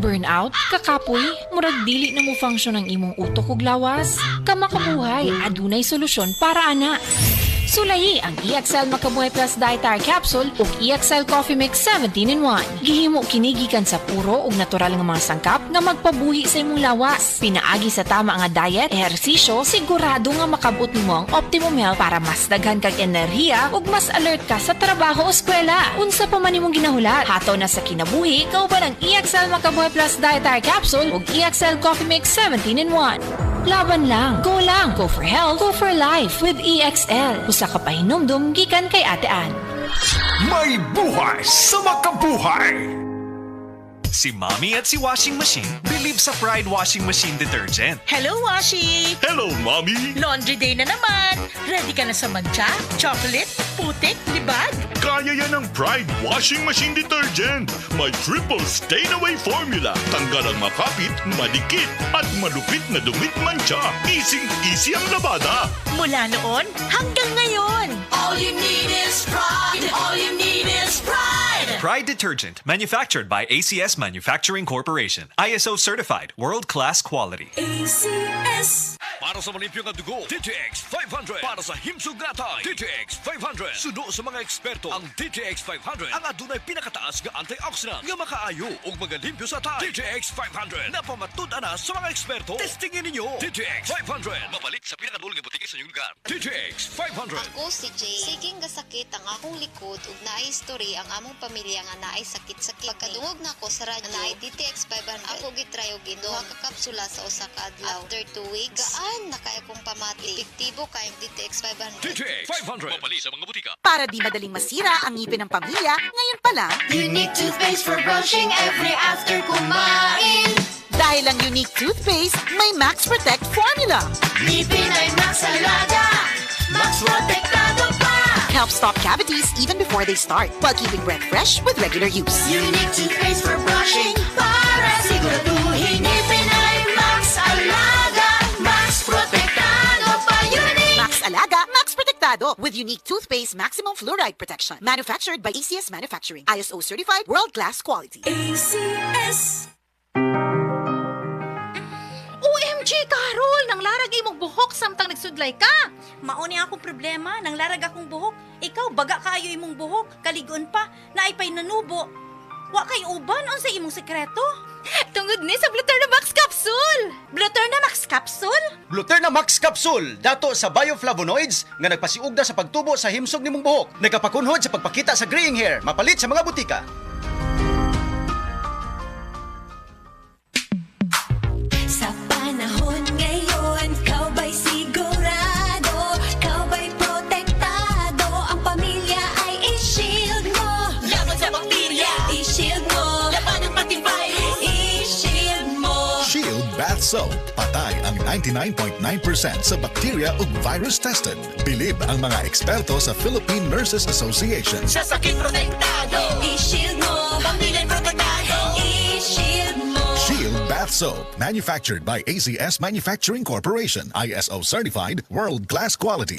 burnout, kakapoy, murag dili na mo function ang imong utok ug lawas. Kamakabuhay, adunay solusyon para ana. Sulayi ang EXL Makabuhay Plus Dietary Capsule ug EXL Coffee Mix 17-in-1. Gihimo kini gikan sa puro ug natural nga mga sangkap nga magpabuhi sa imong lawas. Pinaagi sa tama nga diet, ehersisyo, sigurado nga makabot nimo ang optimum health para mas daghan kag enerhiya ug mas alert ka sa trabaho o eskwela. Unsa pa man imong ginahulat, hataw na sa kinabuhi, kauban ang EXL Makabuhay Plus Dietary Capsule ug EXL Coffee Mix 17-in-1. Laban lang, go for health, go for life with EXL. Usa ka pahinumdum gikan kay Ate Ann. May buhay sa makabuhay! Si Mommy at si Washing Machine believe sa Pride Washing Machine Detergent. Hello, Washi! Hello, Mommy! Laundry day na naman! Ready ka na sa mantsa, chocolate, putik, libag? Kaya yan ang Pride Washing Machine Detergent. May triple stain-away formula. Tanggal ang makapit, madikit, at malupit na dumit mancha. Easy ang labada. Mula noon hanggang ngayon. All you need is pride. All you need is pride. Pride Detergent, manufactured by ACS Manufacturing Corporation. ISO certified, world-class quality. ACS. Para sa malimpyo nga dugo, DTX 500. Para sa himsog natay, DTX 500. Sudo sa mga eksperto, ang DTX 500 ang adunay pinakataas nga antioxidant nga makaayo ug magalimpyo sa tay. DTX 500 napamatud-an na sa mga eksperto. Testingin ninyo. DTX 500 mabalik sa pinakadulong nga butiki sa inyong lugar. DTX 500. Ako si Jay. Siging gasakit ang akong likod ug naay history ang among pamilya nga naay sakit-sakit. Pagkadungog na ko sa radyo, naay DTX 500. Ako gitry og duha ka kapsula sa usa ka adlaw. After 2 weeks, gaan na kay akong pamati. Epektibo kay DTX 500. DTX 500 mabalik sa mga butika. Para di madaling masira ang ngipin ng pamilya, ngayon pa lang, Unique toothpaste for brushing every after kumain. dahil ang unique toothpaste, may Max Protect formula. Ngipin ay Max Alaga. Max Protectado pa. Helps stop cavities even before they start, while keeping breath fresh with regular use. Unique toothpaste for brushing. Para siguraduhin ngipin ay Max Alaga. Max Protectado pa. Unique. Max Alaga, Max Protectado with unique toothpaste maximum fluoride protection. Manufactured by ACS Manufacturing. ISO certified world-class quality. ACS. OMG, Carol! Nang larag imong buhok samtang nagsudlay ka. Mauni akong problema, nang larag akong buhok. Ikaw, baga kaayo imong buhok. Kaligon pa, naipay nanubo. Wa kay uban, unsa imong sekreto? Tungod ni sa Bluterna Max Capsule! Bluterna Max Capsule? Bluterna Max Capsule, dato sa bioflavonoids nga nagpasiugda sa pagtubo sa himsog nimong buhok. Nagapakunhod sa pagpakita sa graying hair, mapalit sa mga butika. Sa panahon ngayon, kau ba'y sigurado? Kau ba'y protektado? Ang pamilya ay i-shield mo. Laban sa bakterya, i-shield mo. Laban ng patibay, i-shield mo. Shield Bath Soap. Patay ang 99.9% sa bacteria ug virus tested. Bilib ang mga eksperto sa Philippine Nurses Association. Sa sakit protektado, i-shield mo. Pamilya'y protektado, i-shield mo. Shield Bath Soap. Manufactured by ACS Manufacturing Corporation. ISO certified, world-class quality.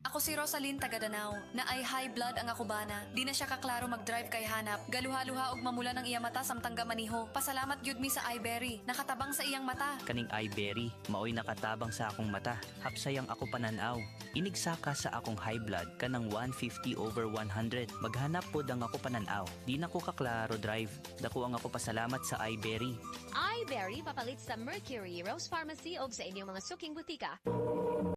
Ako si Rosalyn Tagadanaw, na ay high blood ang akubana. Di na siya kaklaro mag-drive kay hanap. Galuha-luha og mamula ng iya mata samtang gamaniho. Pasalamat gyud mi sa iBerry, nakatabang sa iyang mata. Kaning iBerry, maoy nakatabang sa akong mata. Hapsayang ako pananaw. Inigsaka sa akong high blood kanang 150/100. Maghanap pod ang ako pananaw. Di na ko kaklaro drive. Dako ang ako pasalamat sa iBerry. iBerry papalit sa Mercury, Rose Pharmacy o sa inyong mga suking butika.